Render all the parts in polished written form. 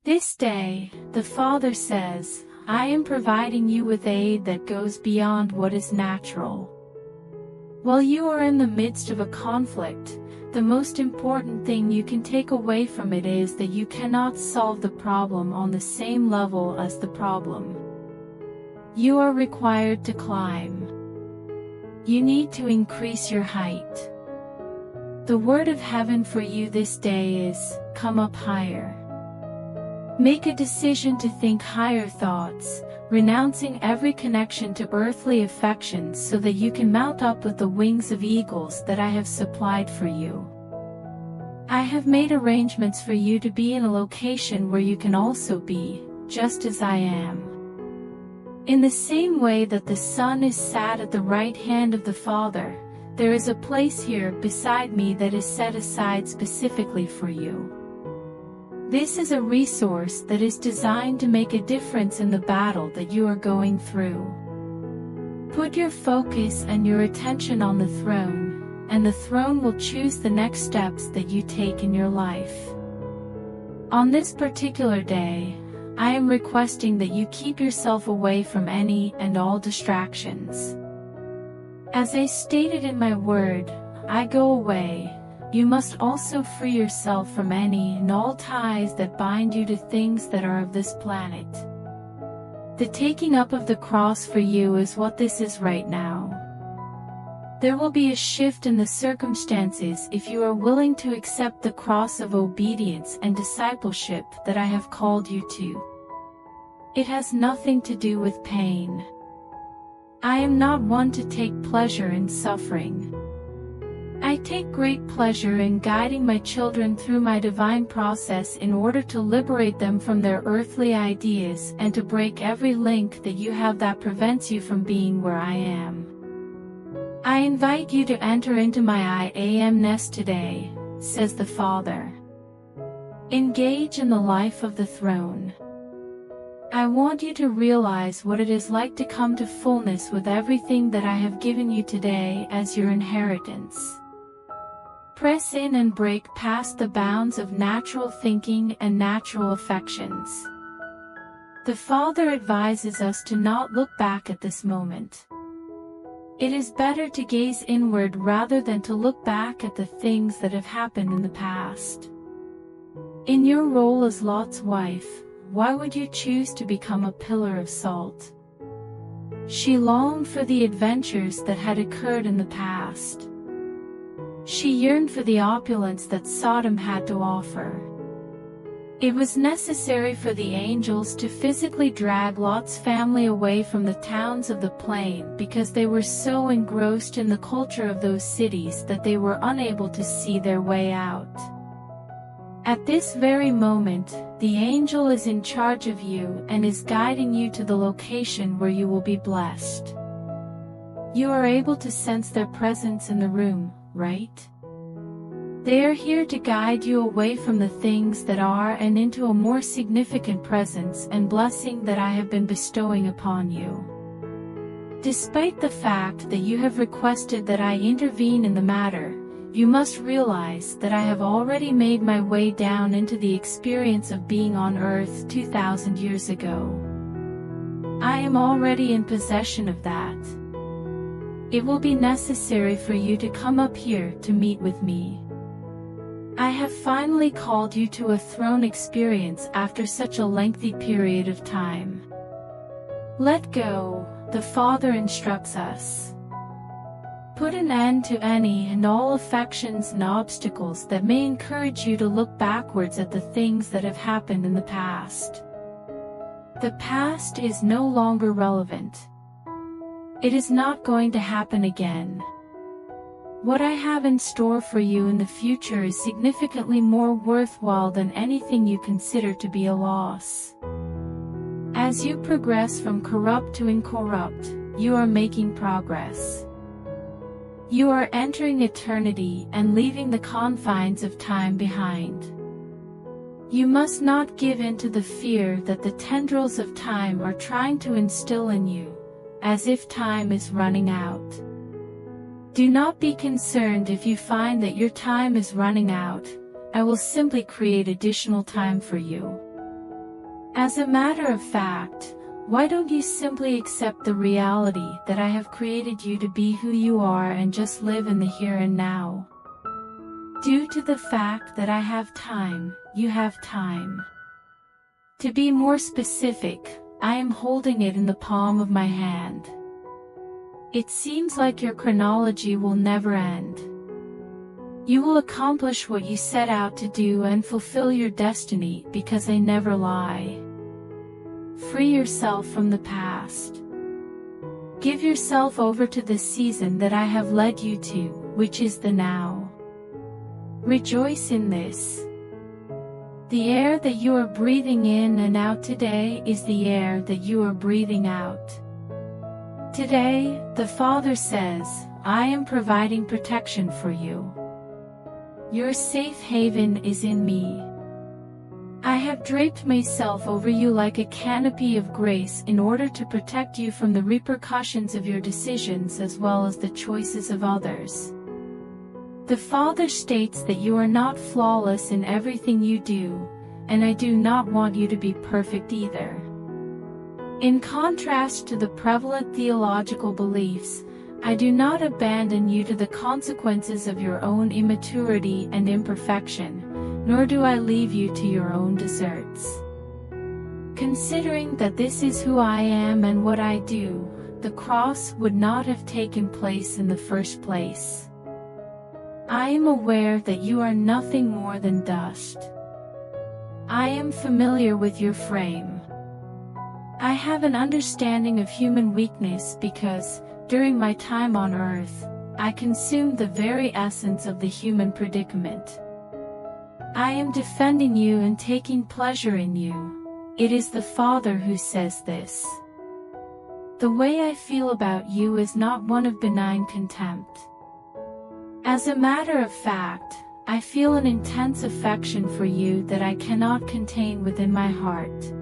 This day, the Father says, I am providing you with aid that goes beyond what is natural. While you are in the midst of a conflict, the most important thing you can take away from it is that you cannot solve the problem on the same level as the problem. You are required to climb. You need to increase your height. The word of heaven for you this day is, come up higher. Make a decision to think higher thoughts, renouncing every connection to earthly affections so that you can mount up with the wings of eagles that I have supplied for you. I have made arrangements for you to be in a location where you can also be, just as I am. In the same way that the Son is sat at the right hand of the Father, there is a place here beside me that is set aside specifically for you. This is a resource that is designed to make a difference in the battle that you are going through. Put your focus and your attention on the throne, and the throne will choose the next steps that you take in your life. On this particular day, I am requesting that you keep yourself away from any and all distractions. As I stated in my word, I go away. You must also free yourself from any and all ties that bind you to things that are of this planet. The taking up of the cross for you is what this is right now. There will be a shift in the circumstances if you are willing to accept the cross of obedience and discipleship that I have called you to. It has nothing to do with pain. I am not one to take pleasure in suffering. I take great pleasure in guiding my children through my divine process in order to liberate them from their earthly ideas and to break every link that you have that prevents you from being where I am. I invite you to enter into my I am nest today, says the Father. Engage in the life of the throne. I want you to realize what it is like to come to fullness with everything that I have given you today as your inheritance. Press in and break past the bounds of natural thinking and natural affections. The Father advises us to not look back at this moment. It is better to gaze inward rather than to look back at the things that have happened in the past. In your role as Lot's wife, why would you choose to become a pillar of salt? She longed for the adventures that had occurred in the past. She yearned for the opulence that Sodom had to offer. It was necessary for the angels to physically drag Lot's family away from the towns of the plain because they were so engrossed in the culture of those cities that they were unable to see their way out. At this very moment, the angel is in charge of you and is guiding you to the location where you will be blessed. You are able to sense their presence in the room, right? They are here to guide you away from the things that are and into a more significant presence and blessing that I have been bestowing upon you. Despite the fact that you have requested that I intervene in the matter, you must realize that I have already made my way down into the experience of being on Earth 2,000 years ago. I am already in possession of that. It will be necessary for you to come up here to meet with me. I have finally called you to a throne experience after such a lengthy period of time. Let go, the Father instructs us. Put an end to any and all affections and obstacles that may encourage you to look backwards at the things that have happened in the past. The past is no longer relevant. It is not going to happen again. What I have in store for you in the future is significantly more worthwhile than anything you consider to be a loss. As you progress from corrupt to incorrupt, you are making progress. You are entering eternity and leaving the confines of time behind. You must not give in to the fear that the tendrils of time are trying to instill in you, as if time is running out. Do not be concerned if you find that your time is running out. I will simply create additional time for you. As a matter of fact, why don't you simply accept the reality that I have created you to be who you are and just live in the here and now? Due to the fact that I have time, you have time. To be more specific, I am holding it in the palm of my hand. It seems like your chronology will never end. You will accomplish what you set out to do and fulfill your destiny because I never lie. Free yourself from the past. Give yourself over to the season that I have led you to, which is the now. Rejoice in this. The air that you are breathing in and out today is the air that you are breathing out. Today, the Father says, I am providing protection for you. Your safe haven is in me. I have draped myself over you like a canopy of grace in order to protect you from the repercussions of your decisions as well as the choices of others. The Father states that you are not flawless in everything you do, and I do not want you to be perfect either. In contrast to the prevalent theological beliefs, I do not abandon you to the consequences of your own immaturity and imperfection, nor do I leave you to your own deserts. Considering that this is who I am and what I do, the cross would not have taken place in the first place. I am aware that you are nothing more than dust. I am familiar with your frame. I have an understanding of human weakness because, during my time on earth, I consumed the very essence of the human predicament. I am defending you and taking pleasure in you. It is the Father who says this. The way I feel about you is not one of benign contempt. As a matter of fact, I feel an intense affection for you that I cannot contain within my heart.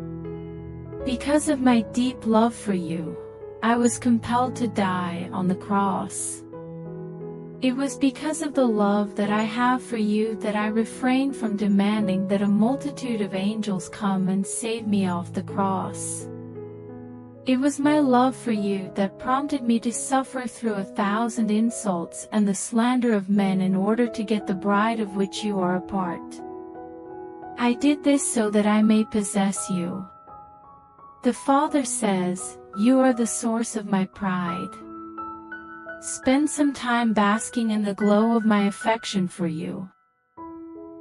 Because of my deep love for you, I was compelled to die on the cross. It was because of the love that I have for you that I refrained from demanding that a multitude of angels come and save me off the cross. It was my love for you that prompted me to suffer through 1,000 insults and the slander of men in order to get the bride of which you are a part. I did this so that I may possess you. The Father says, you are the source of my pride. Spend some time basking in the glow of my affection for you.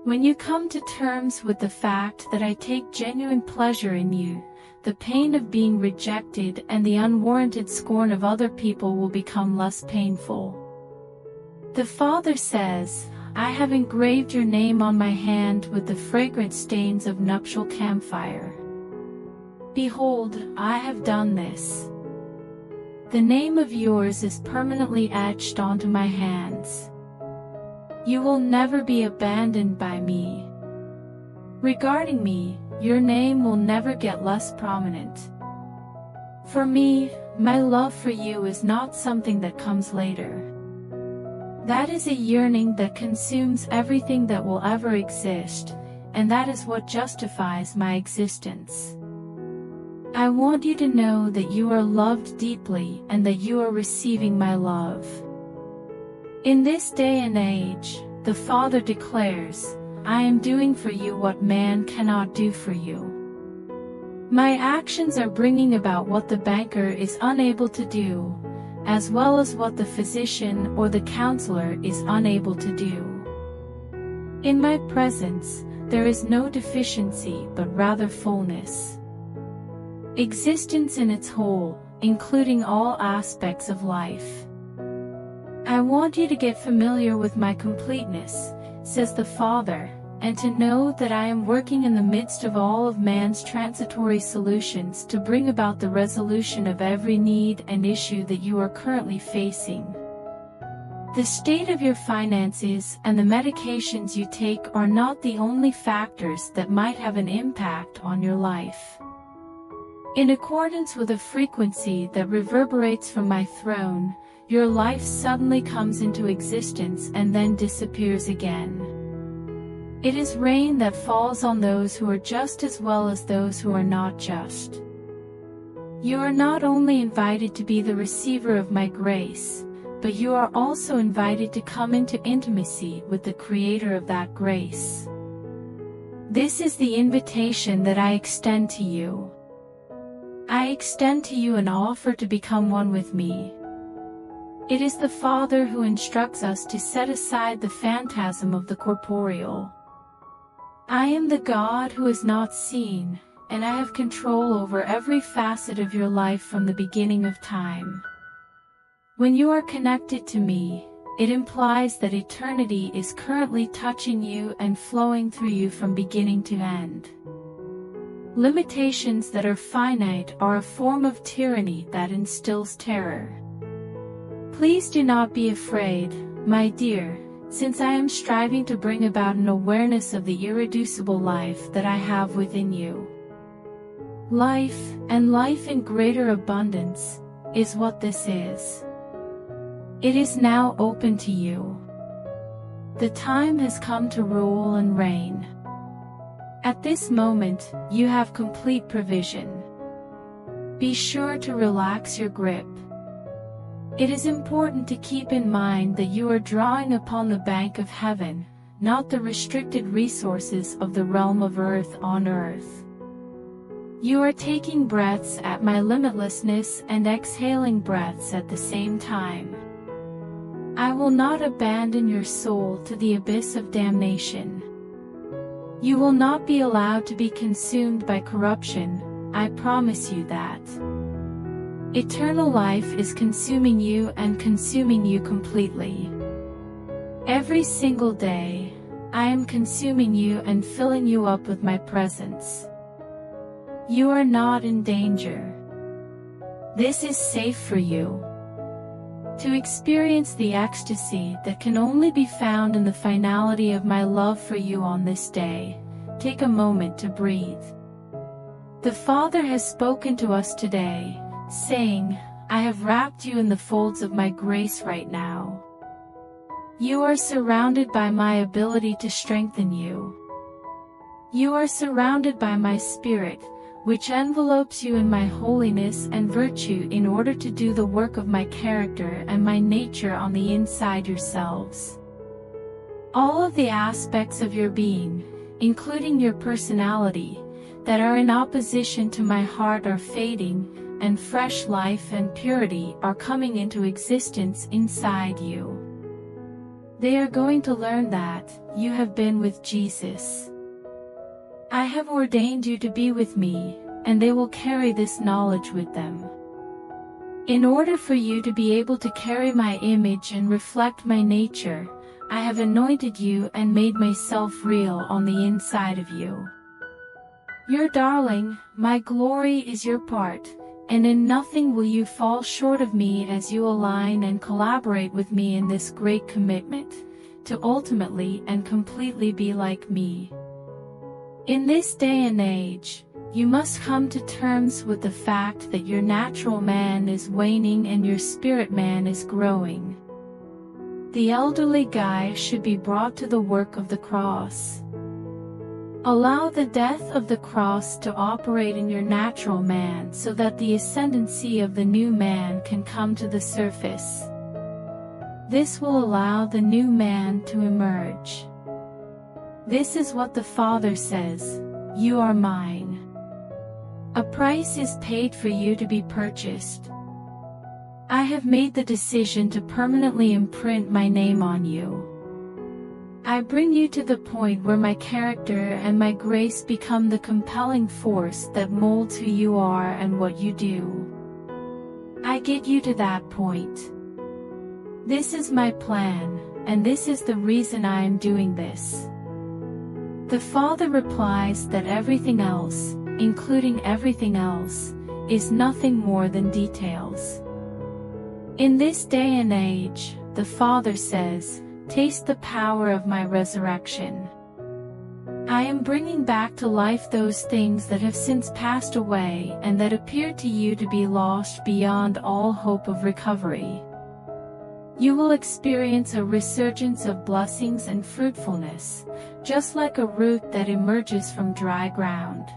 When you come to terms with the fact that I take genuine pleasure in you, the pain of being rejected and the unwarranted scorn of other people will become less painful. The Father says, I have engraved your name on my hand with the fragrant stains of nuptial camphire. Behold, I have done this. The name of yours is permanently etched onto my hands. You will never be abandoned by me. Regarding me, your name will never get less prominent. For me, my love for you is not something that comes later. That is a yearning that consumes everything that will ever exist, and that is what justifies my existence. I want you to know that you are loved deeply and that you are receiving my love. In this day and age, the Father declares, I am doing for you what man cannot do for you. My actions are bringing about what the banker is unable to do, as well as what the physician or the counselor is unable to do. In my presence, there is no deficiency but rather fullness. Existence in its whole, including all aspects of life. I want you to get familiar with my completeness, says the Father, and to know that I am working in the midst of all of man's transitory solutions to bring about the resolution of every need and issue that you are currently facing. The state of your finances and the medications you take are not the only factors that might have an impact on your life. In accordance with a frequency that reverberates from my throne, your life suddenly comes into existence and then disappears again. It is rain that falls on those who are just as well as those who are not just. You are not only invited to be the receiver of my grace, but you are also invited to come into intimacy with the Creator of that grace. This is the invitation that I extend to you. I extend to you an offer to become one with me. It is the Father who instructs us to set aside the phantasm of the corporeal. I am the God who is not seen, and I have control over every facet of your life from the beginning of time. When you are connected to me, it implies that eternity is currently touching you and flowing through you from beginning to end. Limitations that are finite are a form of tyranny that instills terror. Please do not be afraid, my dear, since I am striving to bring about an awareness of the irreducible life that I have within you. Life, and life in greater abundance, is what this is. It is now open to you. The time has come to rule and reign. At this moment, you have complete provision. Be sure to relax your grip. It is important to keep in mind that you are drawing upon the bank of heaven, not the restricted resources of the realm of earth on earth. You are taking breaths at my limitlessness and exhaling breaths at the same time. I will not abandon your soul to the abyss of damnation. You will not be allowed to be consumed by corruption, I promise you that. Eternal life is consuming you and consuming you completely. Every single day, I am consuming you and filling you up with my presence. You are not in danger. This is safe for you. To experience the ecstasy that can only be found in the finality of my love for you on this day, take a moment to breathe. The Father has spoken to us today, saying, I have wrapped you in the folds of my grace right now. You are surrounded by my ability to strengthen you. You are surrounded by my Spirit, which envelopes you in my holiness and virtue in order to do the work of my character and my nature on the inside yourselves. All of the aspects of your being, including your personality, that are in opposition to my heart are fading, and fresh life and purity are coming into existence inside you. They are going to learn that you have been with Jesus. I have ordained you to be with me, and they will carry this knowledge with them. In order for you to be able to carry my image and reflect my nature, I have anointed you and made myself real on the inside of you. Your darling, my glory is your part, and in nothing will you fall short of me as you align and collaborate with me in this great commitment, to ultimately and completely be like me. In this day and age, you must come to terms with the fact that your natural man is waning and your spirit man is growing. The elderly guy should be brought to the work of the cross. Allow the death of the cross to operate in your natural man so that the ascendancy of the new man can come to the surface. This will allow the new man to emerge. This is what the Father says, you are mine. A price is paid for you to be purchased. I have made the decision to permanently imprint my name on you. I bring you to the point where my character and my grace become the compelling force that molds who you are and what you do. I get you to that point. This is my plan, and this is the reason I am doing this. The Father replies that everything else, including everything else, is nothing more than details. In this day and age, the Father says, taste the power of my resurrection. I am bringing back to life those things that have since passed away and that appear to you to be lost beyond all hope of recovery. You will experience a resurgence of blessings and fruitfulness, just like a root that emerges from dry ground.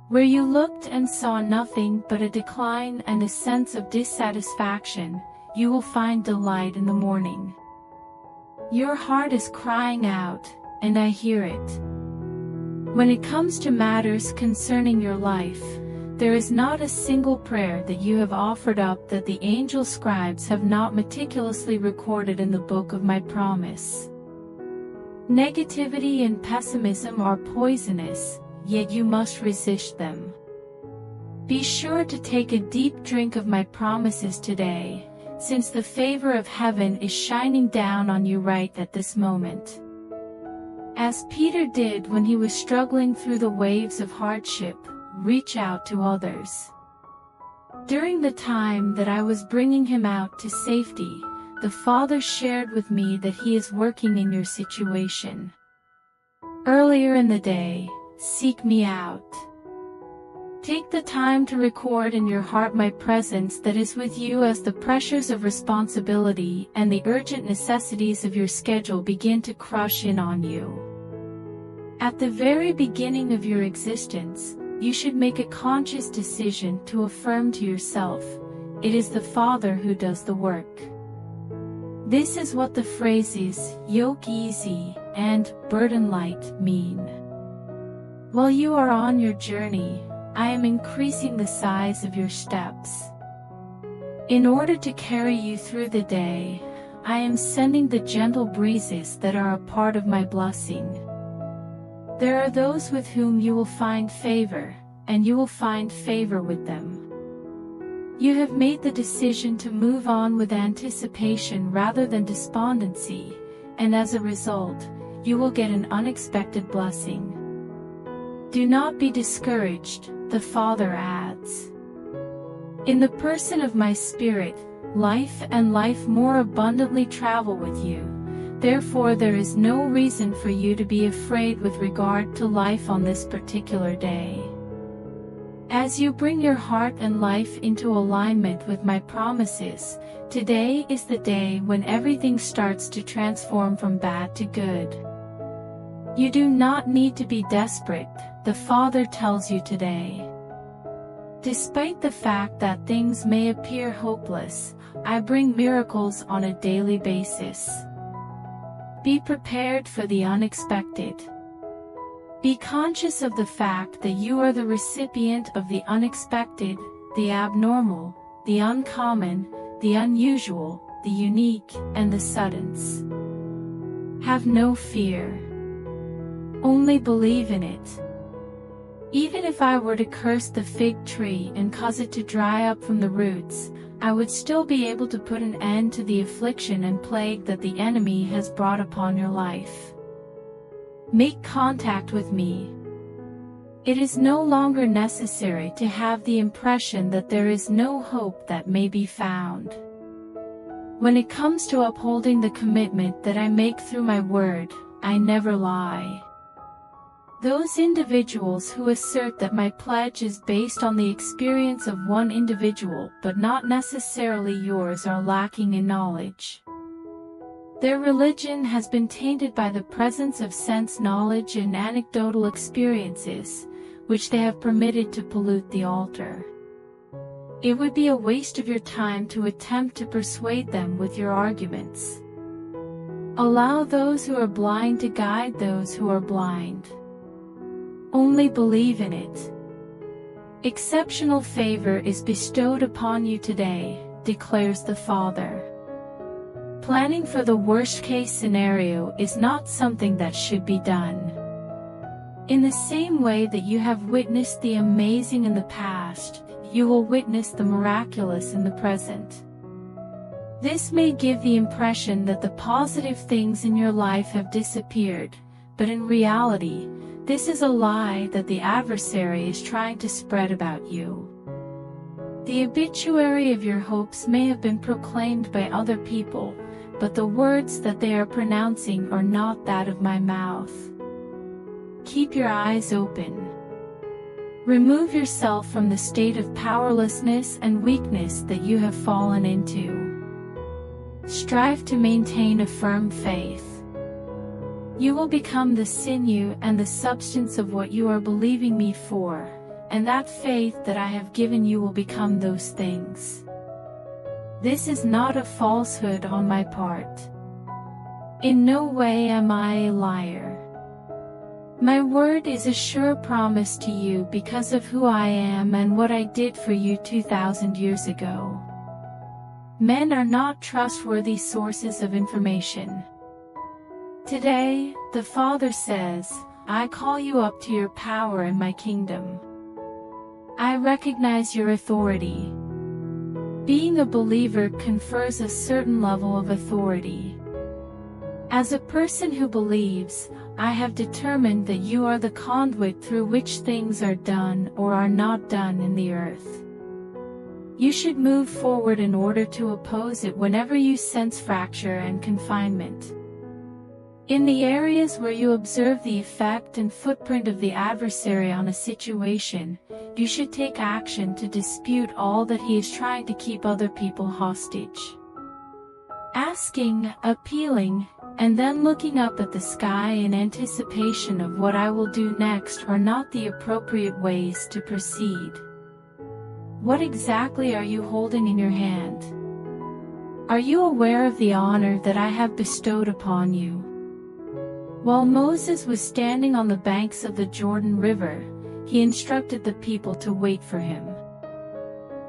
Where you looked and saw nothing but a decline and a sense of dissatisfaction, you will find delight in the morning. Your heart is crying out, and I hear it. When it comes to matters concerning your life, there is not a single prayer that you have offered up that the angel scribes have not meticulously recorded in the book of my promise. Negativity and pessimism are poisonous, yet you must resist them. Be sure to take a deep drink of my promises today, since the favor of heaven is shining down on you right at this moment. As Peter did when he was struggling through the waves of hardship, reach out to others. During the time that I was bringing him out to safety, the Father shared with me that He is working in your situation. Earlier in the day, seek me out. Take the time to record in your heart my presence that is with you as the pressures of responsibility and the urgent necessities of your schedule begin to crush in on you. At the very beginning of your existence, you should make a conscious decision to affirm to yourself, "It is the Father who does the work." This is what the phrases, "yoke easy" and "burden light" mean. While you are on your journey, I am increasing the size of your steps. In order to carry you through the day, I am sending the gentle breezes that are a part of my blessing. There are those with whom you will find favor, and you will find favor with them. You have made the decision to move on with anticipation rather than despondency, and as a result, you will get an unexpected blessing. Do not be discouraged, the Father adds. In the person of my Spirit, life and life more abundantly travel with you. Therefore there is no reason for you to be afraid with regard to life on this particular day. As you bring your heart and life into alignment with my promises, today is the day when everything starts to transform from bad to good. You do not need to be desperate, the Father tells you today. Despite the fact that things may appear hopeless, I bring miracles on a daily basis. Be prepared for the unexpected. Be conscious of the fact that you are the recipient of the unexpected, the abnormal, the uncommon, the unusual, the unique, and the suddens. Have no fear. Only believe in it. Even if I were to curse the fig tree and cause it to dry up from the roots, I would still be able to put an end to the affliction and plague that the enemy has brought upon your life. Make contact with me. It is no longer necessary to have the impression that there is no hope that may be found. When it comes to upholding the commitment that I make through my word, I never lie. Those individuals who assert that my pledge is based on the experience of one individual but not necessarily yours are lacking in knowledge. Their religion has been tainted by the presence of sense knowledge and anecdotal experiences, which they have permitted to pollute the altar. It would be a waste of your time to attempt to persuade them with your arguments. Allow those who are blind to guide those who are blind. Only believe in it. Exceptional favor is bestowed upon you today, declares the Father. Planning for the worst-case scenario is not something that should be done. In the same way that you have witnessed the amazing in the past, you will witness the miraculous in the present. This may give the impression that the positive things in your life have disappeared, but in reality, this is a lie that the adversary is trying to spread about you. The obituary of your hopes may have been proclaimed by other people, but the words that they are pronouncing are not that of my mouth. Keep your eyes open. Remove yourself from the state of powerlessness and weakness that you have fallen into. Strive to maintain a firm faith. You will become the sinew and the substance of what you are believing me for, and that faith that I have given you will become those things. This is not a falsehood on my part. In no way am I a liar. My word is a sure promise to you because of who I am and what I did for you 2,000 years ago. Men are not trustworthy sources of information. Today, the Father says, I call you up to your power in my kingdom. I recognize your authority. Being a believer confers a certain level of authority. As a person who believes, I have determined that you are the conduit through which things are done or are not done in the earth. You should move forward in order to oppose it whenever you sense fracture and confinement. In the areas where you observe the effect and footprint of the adversary on a situation, you should take action to dispute all that he is trying to keep other people hostage. Asking, appealing, and then looking up at the sky in anticipation of what I will do next are not the appropriate ways to proceed. What exactly are you holding in your hand? Are you aware of the honor that I have bestowed upon you? While Moses was standing on the banks of the Jordan River, he instructed the people to wait for him.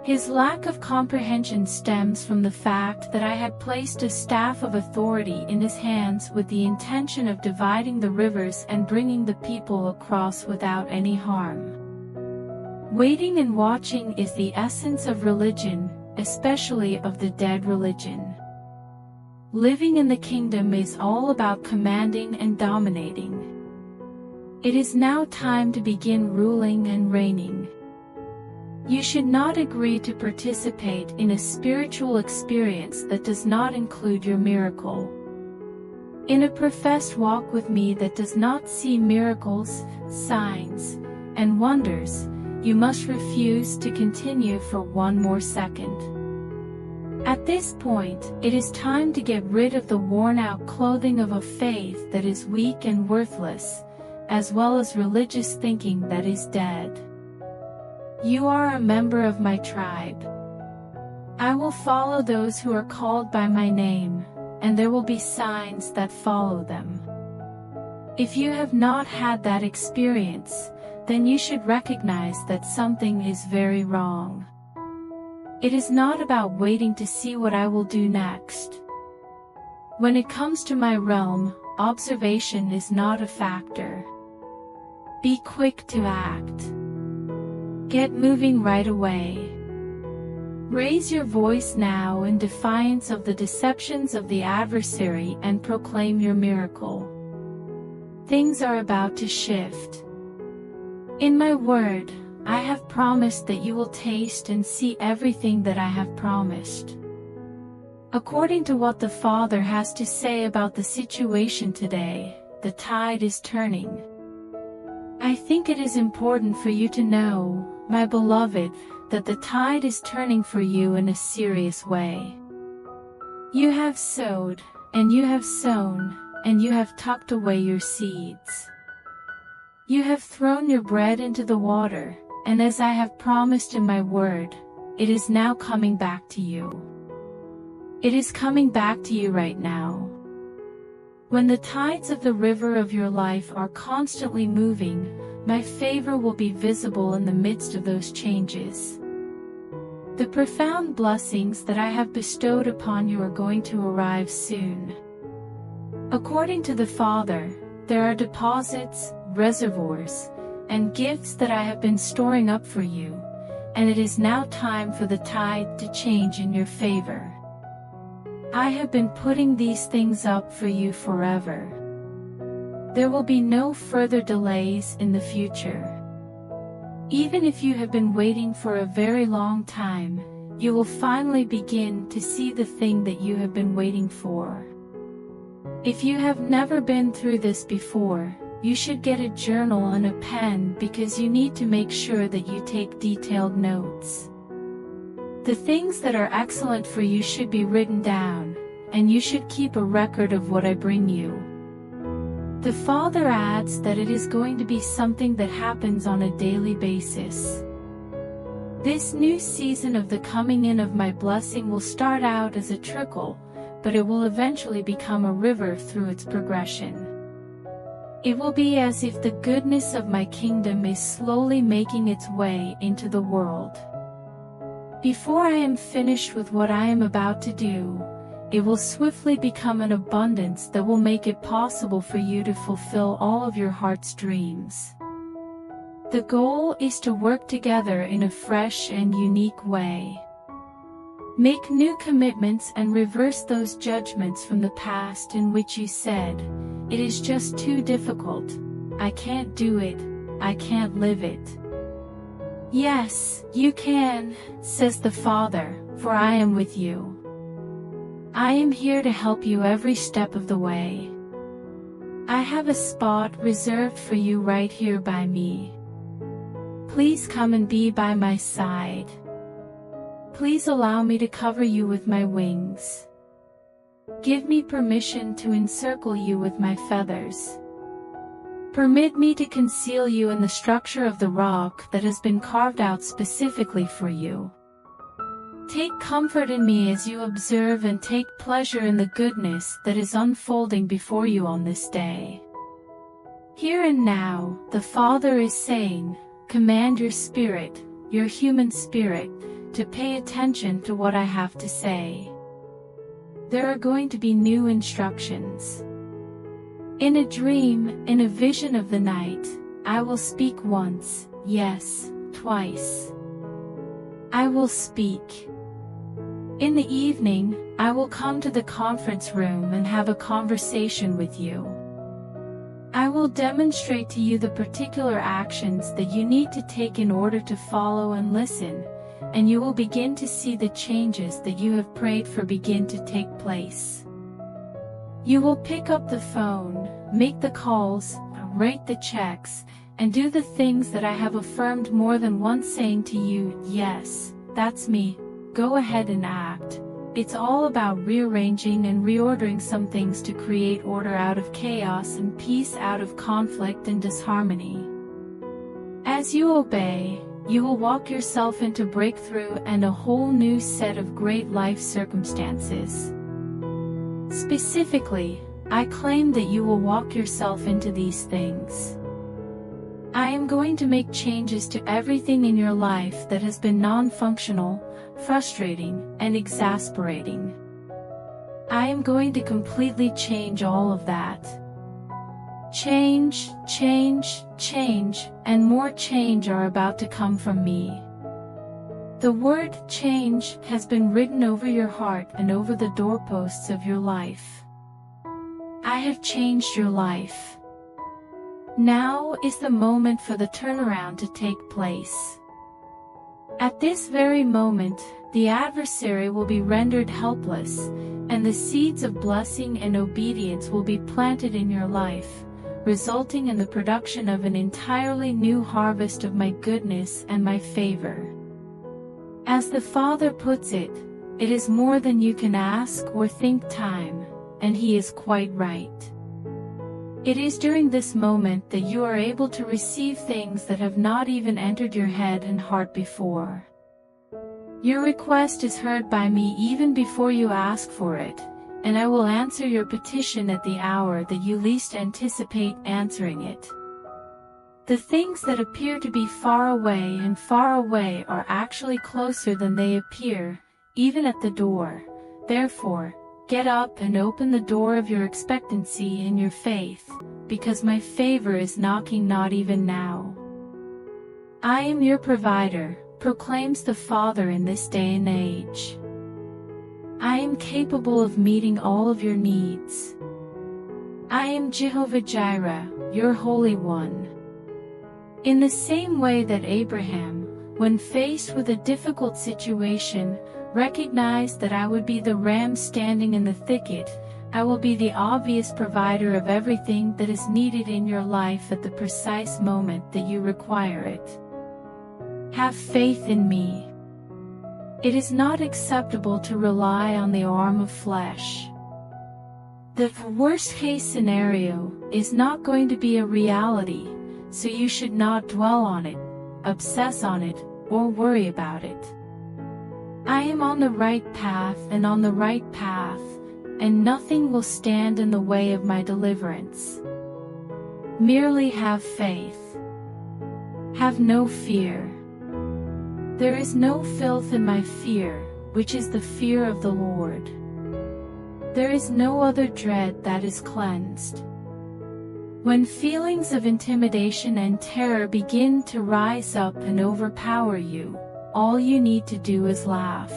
His lack of comprehension stems from the fact that I had placed a staff of authority in his hands with the intention of dividing the rivers and bringing the people across without any harm. Waiting and watching is the essence of religion, especially of the dead religion. Living in the kingdom is all about commanding and dominating. It is now time to begin ruling and reigning. You should not agree to participate in a spiritual experience that does not include your miracle. In a professed walk with me that does not see miracles, signs, and wonders, you must refuse to continue for one more second. At this point, it is time to get rid of the worn-out clothing of a faith that is weak and worthless, as well as religious thinking that is dead. You are a member of my tribe. I will follow those who are called by my name, and there will be signs that follow them. If you have not had that experience, then you should recognize that something is very wrong. It is not about waiting to see what I will do next. When it comes to my realm, observation is not a factor. Be quick to act. Get moving right away. Raise your voice now in defiance of the deceptions of the adversary and proclaim your miracle. Things are about to shift. In my word, I have promised that you will taste and see everything that I have promised. According to what the Father has to say about the situation today, the tide is turning. I think it is important for you to know, my beloved, that the tide is turning for you in a serious way. You have sowed, and you have sown, and you have tucked away your seeds. You have thrown your bread into the water, and as I have promised in my word, it is now coming back to you. It is coming back to you right now. When the tides of the river of your life are constantly moving, my favor will be visible in the midst of those changes. The profound blessings that I have bestowed upon you are going to arrive soon. According to the Father, there are deposits, reservoirs, and gifts that I have been storing up for you, and it is now time for the tide to change in your favor. I have been putting these things up for you forever. There will be no further delays in the future. Even if you have been waiting for a very long time, you will finally begin to see the thing that you have been waiting for. If you have never been through this before, you should get a journal and a pen because you need to make sure that you take detailed notes. The things that are excellent for you should be written down, and you should keep a record of what I bring you. The Father adds that it is going to be something that happens on a daily basis. This new season of the coming in of my blessing will start out as a trickle, but it will eventually become a river through its progression. It will be as if the goodness of my kingdom is slowly making its way into the world. Before I am finished with what I am about to do, it will swiftly become an abundance that will make it possible for you to fulfill all of your heart's dreams. The goal is to work together in a fresh and unique way. Make new commitments and reverse those judgments from the past in which you said, "It is just too difficult. I can't do it. I can't live it." Yes, you can, says the Father, for I am with you. I am here to help you every step of the way. I have a spot reserved for you right here by me. Please come and be by my side. Please allow me to cover you with my wings. Give me permission to encircle you with my feathers. Permit me to conceal you in the structure of the rock that has been carved out specifically for you. Take comfort in me as you observe and take pleasure in the goodness that is unfolding before you on this day. Here and now, the Father is saying, command your spirit, your human spirit, to pay attention to what I have to say. There are going to be new instructions. In a dream, in a vision of the night, I will speak once, yes, twice. I will speak. In the evening, I will come to the conference room and have a conversation with you. I will demonstrate to you the particular actions that you need to take in order to follow and listen, and you will begin to see the changes that you have prayed for begin to take place. You will pick up the phone, make the calls, write the checks, and do the things that I have affirmed more than once, saying to you, yes, that's me, go ahead and act. It's all about rearranging and reordering some things to create order out of chaos and peace out of conflict and disharmony. As you obey, you will walk yourself into breakthrough and a whole new set of great life circumstances. Specifically, I claim that you will walk yourself into these things. I am going to make changes to everything in your life that has been non-functional, frustrating, and exasperating. I am going to completely change all of that. Change, change, change, and more change are about to come from me. The word change has been written over your heart and over the doorposts of your life. I have changed your life. Now is the moment for the turnaround to take place. At this very moment, the adversary will be rendered helpless, and the seeds of blessing and obedience will be planted in your life, resulting in the production of an entirely new harvest of my goodness and my favor. As the Father puts it, it is more than you can ask or think time, and He is quite right. It is during this moment that you are able to receive things that have not even entered your head and heart before. Your request is heard by me even before you ask for it, and I will answer your petition at the hour that you least anticipate answering it. The things that appear to be far away are actually closer than they appear, even at the door. Therefore, get up and open the door of your expectancy in your faith, because my favor is knocking not even now. I am your provider, proclaims the Father in this day and age. I am capable of meeting all of your needs. I am Jehovah Jireh, your Holy One. In the same way that Abraham, when faced with a difficult situation, recognized that I would be the ram standing in the thicket, I will be the obvious provider of everything that is needed in your life at the precise moment that you require it. Have faith in me. It is not acceptable to rely on the arm of flesh. The worst-case scenario is not going to be a reality, so you should not dwell on it, obsess on it, or worry about it. I am on the right path, and nothing will stand in the way of my deliverance. Merely have faith. Have no fear. There is no filth in my fear, which is the fear of the Lord. There is no other dread that is cleansed. When feelings of intimidation and terror begin to rise up and overpower you, all you need to do is laugh.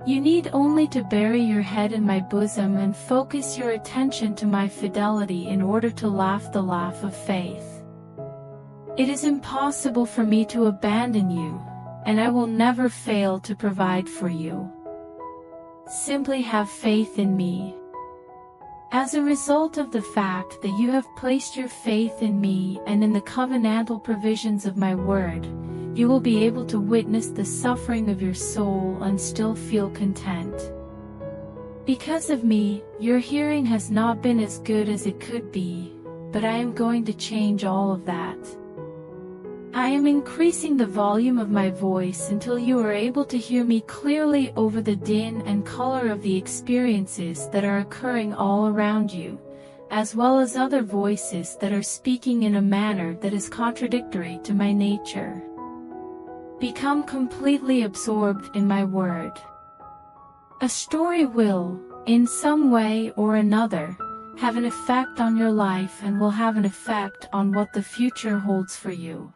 You need only to bury your head in my bosom and focus your attention to my fidelity in order to laugh the laugh of faith. It is impossible for me to abandon you, and I will never fail to provide for you. Simply have faith in me. As a result of the fact that you have placed your faith in me and in the covenantal provisions of my word, you will be able to witness the suffering of your soul and still feel content. Because of me, your hearing has not been as good as it could be, but I am going to change all of that. I am increasing the volume of my voice until you are able to hear me clearly over the din and color of the experiences that are occurring all around you, as well as other voices that are speaking in a manner that is contradictory to my nature. Become completely absorbed in my word. A story will, in some way or another, have an effect on your life and will have an effect on what the future holds for you.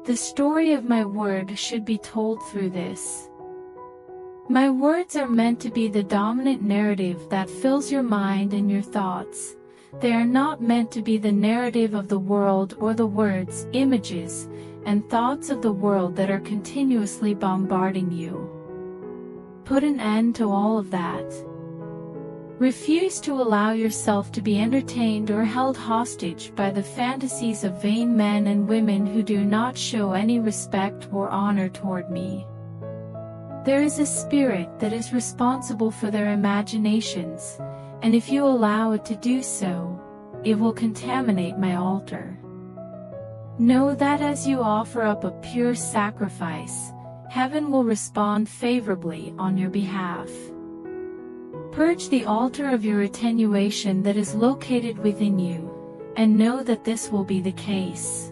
The story of my word should be told through this. My words are meant to be the dominant narrative that fills your mind and your thoughts. They are not meant to be the narrative of the world or the words, images, and thoughts of the world that are continuously bombarding you. Put an end to all of that. Refuse to allow yourself to be entertained or held hostage by the fantasies of vain men and women who do not show any respect or honor toward me. There is a spirit that is responsible for their imaginations, and if you allow it to do so, it will contaminate my altar. Know that as you offer up a pure sacrifice, heaven will respond favorably on your behalf. Purge the altar of your attenuation that is located within you, and know that this will be the case.